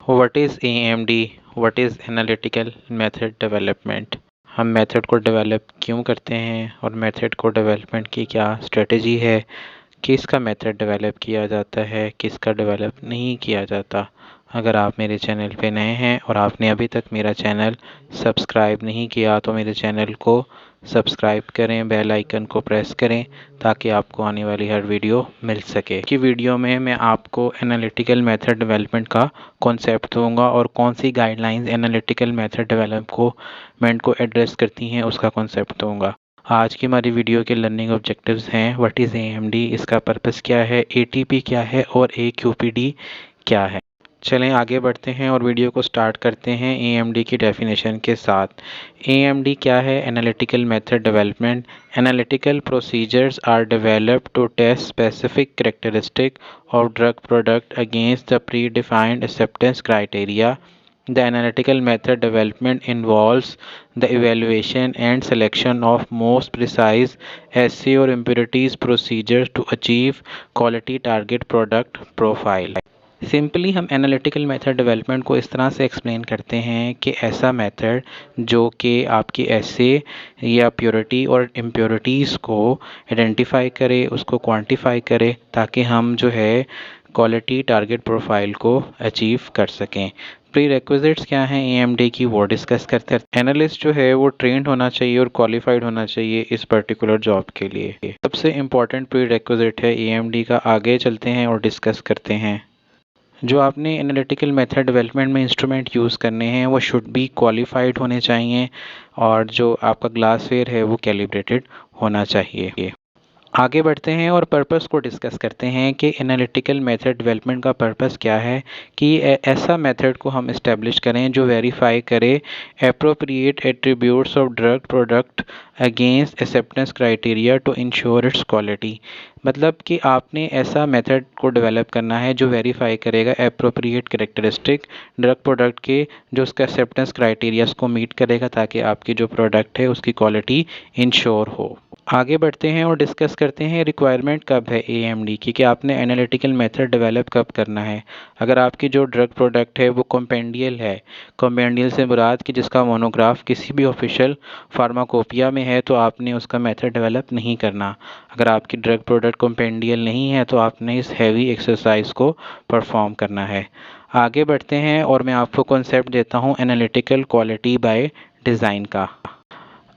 What is AMD, what is analytical method development. हम method को develop क्यों करते हैं और मेथड को डेवलपमेंट की क्या स्ट्रेटजी है, किसका मेथड डेवलप किया जाता है, किसका डेवलप नहीं किया जाता। अगर आप मेरे चैनल पे नए हैं और आपने अभी तक मेरा चैनल सब्सक्राइब नहीं किया तो मेरे चैनल को सब्सक्राइब करें, बेल आइकन को प्रेस करें ताकि आपको आने वाली हर वीडियो मिल सके। कि वीडियो में मैं आपको एनालिटिकल मेथड डेवलपमेंट का कॉन्सेप्ट दूंगा और कौन सी गाइडलाइंस एनालिटिकल मेथड डेवलपमेंट को एड्रेस करती हैं उसका कॉन्सेप्ट दूंगा। आज की हमारी वीडियो के लर्निंग ऑब्जेक्टिव्स हैं व्हाट इज़ एएमडी, इसका पर्पस क्या है, एटीपी क्या है और एक्यूपीडी क्या है। चलें आगे बढ़ते हैं और वीडियो को स्टार्ट करते हैं एएमडी की डेफिनेशन के साथ। एएमडी क्या है? Analytical method development. Analytical procedures are developed to test specific characteristic of drug product against the predefined acceptance criteria. The analytical method development involves the evaluation and selection of most precise assay or impurities procedures to achieve quality target product profile. Simply हम analytical method development को इस तरह से explain करते हैं कि ऐसा method जो कि आपकी एसे या प्योरिटी और इम्प्योरिटीज़ को आइडेंटिफाई करे, उसको क्वांटिफाई करे ताकि हम जो है क्वालिटी टारगेट प्रोफाइल को अचीव कर सकें। प्री रिक्विजिट्स क्या हैं एएमडी की वो डिस्कस करते हैं। एनालिस्ट जो है वो ट्रेंड होना चाहिए और क्वालिफाइड होना चाहिए इस पर्टिकुलर जॉब के लिए। सबसे इम्पॉर्टेंट प्री रिक्विजिट है एएमडी का। आगे चलते हैं और डिस्कस करते हैं। जो आपने एनालिटिकल मेथड डेवलपमेंट में इंस्ट्रूमेंट यूज़ करने हैं वो शुड बी क्वालिफाइड होने चाहिए और जो आपका ग्लासवेयर है वो कैलिब्रेटेड होना चाहिए। आगे बढ़ते हैं और पर्पस को डिस्कस करते हैं कि एनालिटिकल मेथड डेवलपमेंट का पर्पस क्या है कि ऐसा मेथड को हम इस्टेब्लिश करें जो वेरीफाई करे appropriate attributes of drug product against acceptance criteria to ensure its quality. मतलब कि आपने ऐसा मेथड को डेवलप करना है जो वेरीफाई करेगा एप्रोप्रिएट कैरेक्टरिस्टिक ड्रग प्रोडक्ट के, जो उसका एक्सेप्टेंस क्राइटेरियाज को मीट करेगा ताकि आपकी जो प्रोडक्ट है उसकी क्वालिटी इंश्योर हो। आगे बढ़ते हैं और डिस्कस करते हैं रिक्वायरमेंट कब है एएमडी की, कि आपने एनालिटिकल मेथड डेवलप कब करना है। अगर आपकी जो ड्रग प्रोडक्ट है वो कॉम्पेंडियल है, कॉम्पेंडियल से मुराद कि जिसका मोनोग्राफ किसी भी ऑफिशियल फार्माकोपिया में है, तो आपने उसका मेथड डेवलप नहीं करना। अगर आपकी ड्रग प्रोडक्ट कॉम्पेंडियल नहीं है तो आपने इस हैवी एक्सरसाइज को परफॉर्म करना है। आगे बढ़ते हैं और मैं आपको कॉन्सेप्ट देता हूँ एनालिटिकल क्वालिटी बाय डिज़ाइन का।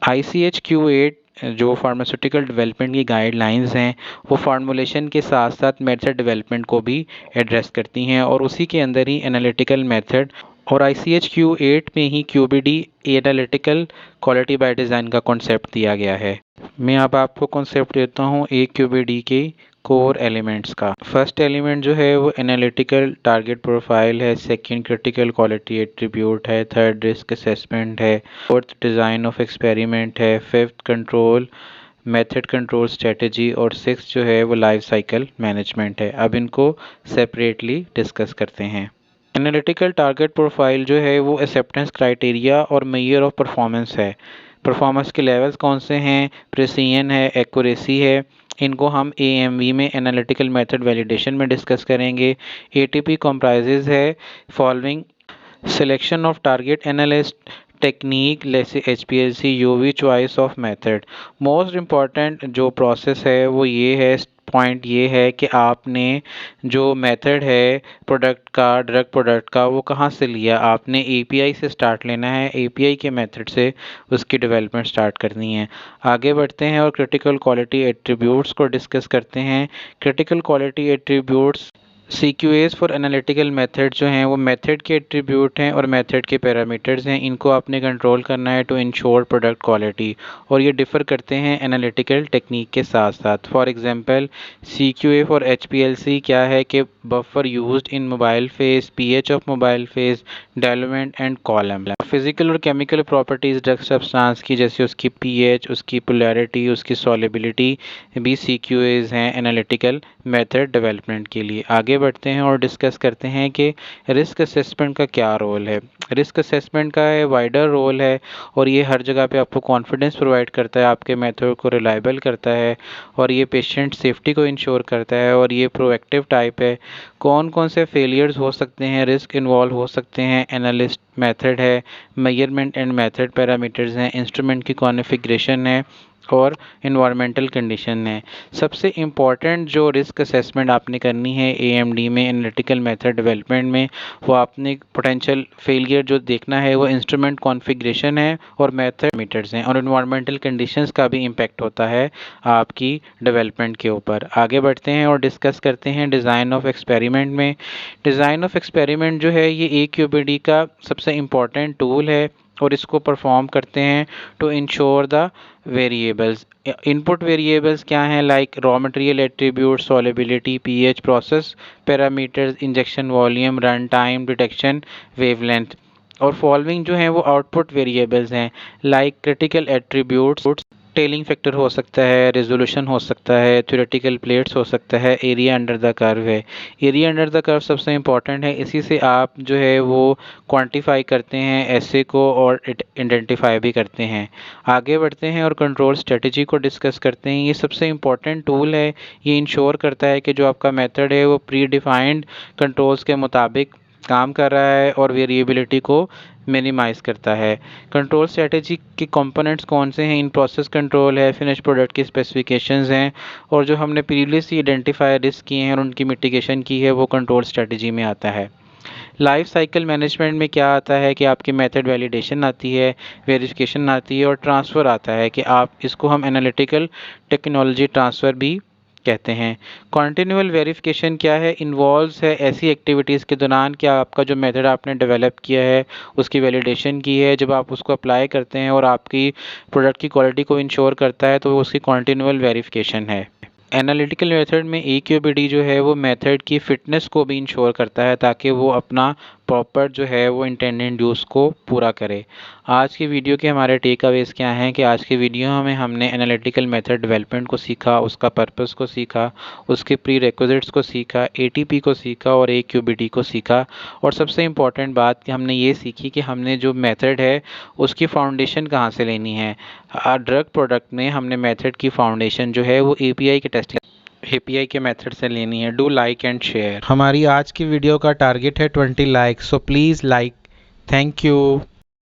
ICH-Q8 जो फार्मास्यूटिकल डेवलपमेंट की गाइडलाइंस हैं वो फार्मूलेशन के साथ साथ मेथड डेवलपमेंट को भी एड्रेस करती हैं और उसी के अंदर ही एनालिटिकल मेथड और ICH-Q8 में ही QBD analytical quality by design का कॉन्सेप्ट दिया गया है। मैं अब आपको कॉन्सेप्ट देता हूँ QBD के कोर एलिमेंट्स का। फर्स्ट एलिमेंट जो है वो एनालिटिकल टारगेट प्रोफाइल है, सेकंड क्रिटिकल क्वालिटी एट्रीब्यूट है, थर्ड रिस्क असेसमेंट है, फोर्थ डिज़ाइन ऑफ एक्सपेरिमेंट है, fifth control method control strategy और सिक्स जो है वो लाइफ साइकिल मैनेजमेंट है। अब इनको सेपरेटली डिस्कस करते हैं। एनालिटिकल टारगेट प्रोफाइल जो है वो एक्सेप्टेंस क्राइटेरिया और मेजर ऑफ परफॉर्मेंस है। परफॉर्मेंस के लेवल्स कौन से हैं? प्रिसीजन है, एक्यूरेसी है। इनको हम AMV में एनालिटिकल मेथड वैलिडेशन में डिस्कस करेंगे। ATP कंप्राइजेज है following selection of target analyst technique जैसे HPLC, UV choice of method. Most important जो प्रोसेस है वो ये है, पॉइंट ये है कि आपने जो मेथड है प्रोडक्ट का, ड्रग प्रोडक्ट का, वो कहाँ से लिया। आपने API से स्टार्ट लेना है, API के मेथड से उसकी डेवलपमेंट स्टार्ट करनी है। आगे बढ़ते हैं और क्रिटिकल क्वालिटी एट्रीब्यूट्स को डिस्कस करते हैं। Critical quality attributes CQAs for analytical method जो हैं वो मेथड के एट्रीब्यूट हैं और मेथड के पैरामीटर्स हैं। इनको आपने कंट्रोल करना है टू इंश्योर प्रोडक्ट क्वालिटी और ये डिफ़र करते हैं एनालिटिकल टेक्निक के साथ साथ। For example CQA for HPLC क्या है कि buffer used in mobile phase, pH of mobile phase, diluent and column. Physical और केमिकल प्रॉपर्टीज़ ड्रग सब्सटेंस की जैसे उसकी pH, उसकी पोलैरिटी, उसकी सॉलिबिलिटी भी CQAs हैं एनालिटिकल मेथड डेवलपमेंट के लिए। आगे बढ़ते हैं और डिस्कस करते हैं कि रिस्क असेसमेंट का क्या रोल है। रिस्क असेसमेंट का वाइडर रोल है और ये हर जगह पे आपको कॉन्फिडेंस प्रोवाइड करता है, आपके मेथड को रिलायबल करता है और ये पेशेंट सेफ्टी को इंश्योर करता है और ये प्रोएक्टिव टाइप है। कौन कौन से फेलियर्स हो सकते हैं, रिस्क इन्वॉल्व हो सकते हैं, एनालिस्ट मेथड है, मेजरमेंट एंड मेथड पैरामीटर्स हैं, इंस्ट्रूमेंट की कॉन्फ़िगरेशन है और इन्वायरमेंटल कंडीशन है। सबसे इम्पॉर्टेंट जो रिस्क असेसमेंट आपने करनी है एएमडी में, एनालिटिकल मेथड डेवलपमेंट में, वो आपने पोटेंशियल फेलियर जो देखना है वो इंस्ट्रूमेंट कॉन्फ़िगरेशन है और मेथड मीटर्स हैं और इन्वायरमेंटल कंडीशंस का भी इम्पैक्ट होता है आपकी डेवलपमेंट के ऊपर। आगे बढ़ते हैं और डिस्कस करते हैं डिज़ाइन ऑफ एक्सपेरिमेंट में। डिज़ाइन ऑफ एक्सपेरिमेंट जो है ये AQBD का सबसे इम्पॉर्टेंट टूल है और इसको परफॉर्म करते हैं to ensure the variables. Input variables क्या हैं, like raw material attribute, solubility, pH, process parameters, injection volume, run time, detection, wavelength. और फॉलोइंग जो हैं वो आउटपुट वेरिएबल्स हैं, like critical attributes, tailing factor हो सकता है, रेजोल्यूशन हो सकता है, थ्योरेटिकल प्लेट्स हो सकता है, एरिया अंडर द कर्व है। एरिया अंडर द कर्व सबसे इंपॉर्टेंट है, इसी से आप जो है वो क्वांटिफाई करते हैं एसे को और आइडेंटिफाई भी करते हैं। आगे बढ़ते हैं और कंट्रोल स्ट्रेटजी को डिस्कस करते हैं। ये सबसे इम्पॉर्टेंट टूल है, ये इंश्योर करता है कि जो आपका मेथड है वो प्री डिफाइंड कंट्रोल्स के मुताबिक काम कर रहा है और वेरिएबिलिटी को मिनिमाइज करता है। कंट्रोल स्ट्रेटजी के कंपोनेंट्स कौन से हैं, इन प्रोसेस कंट्रोल है, फिनिश प्रोडक्ट की स्पेसिफिकेशंस हैं और जो हमने प्रीवियसली आइडेंटिफाई रिस्क किए हैं और उनकी मिटिगेशन की है वो कंट्रोल स्ट्रेटजी में आता है। लाइफ साइकिल मैनेजमेंट में क्या आता है कि आपकी मेथड वैलिडेशन आती है, वेरिफिकेशन आती है और ट्रांसफ़र आता है कि आप इसको हम एनालिटिकल टेक्नोलॉजी ट्रांसफ़र भी कहते हैं। कॉन्टिन्यूअल वेरिफिकेशन क्या है, इन्वॉल्व्स है ऐसी एक्टिविटीज़ के दौरान कि आपका जो मेथड आपने डेवलप किया है उसकी वैलिडेशन की है, जब आप उसको अप्लाई करते हैं और आपकी प्रोडक्ट की क्वालिटी को इंश्योर करता है तो वो उसकी कॉन्टिन्यूअल वेरिफिकेशन है। एनालिटिकल मेथड में AQBD जो है वो मेथड की फ़िटनेस को भी इंश्योर करता है ताकि वो अपना प्रॉपर जो है वो इंटेंडेड यूज़ को पूरा करे। आज की वीडियो के हमारे टेक अवेज़ क्या हैं कि आज की वीडियो में हमने एनालिटिकल मेथड डेवलपमेंट को सीखा, उसका पर्पस को सीखा, उसके प्री रिक्विजिट्स को सीखा, ATP को सीखा और AQBD को सीखा। और सबसे इम्पॉर्टेंट बात कि हमने ये सीखी कि हमने जो मेथड है उसकी फाउंडेशन कहाँ से लेनी है। ड्रग प्रोडक्ट में हमने मेथड की फाउंडेशन जो है वो API के मेथड से लेनी है। Do like and share. हमारी आज की वीडियो का टारगेट है 20 like, so please like. Thank you.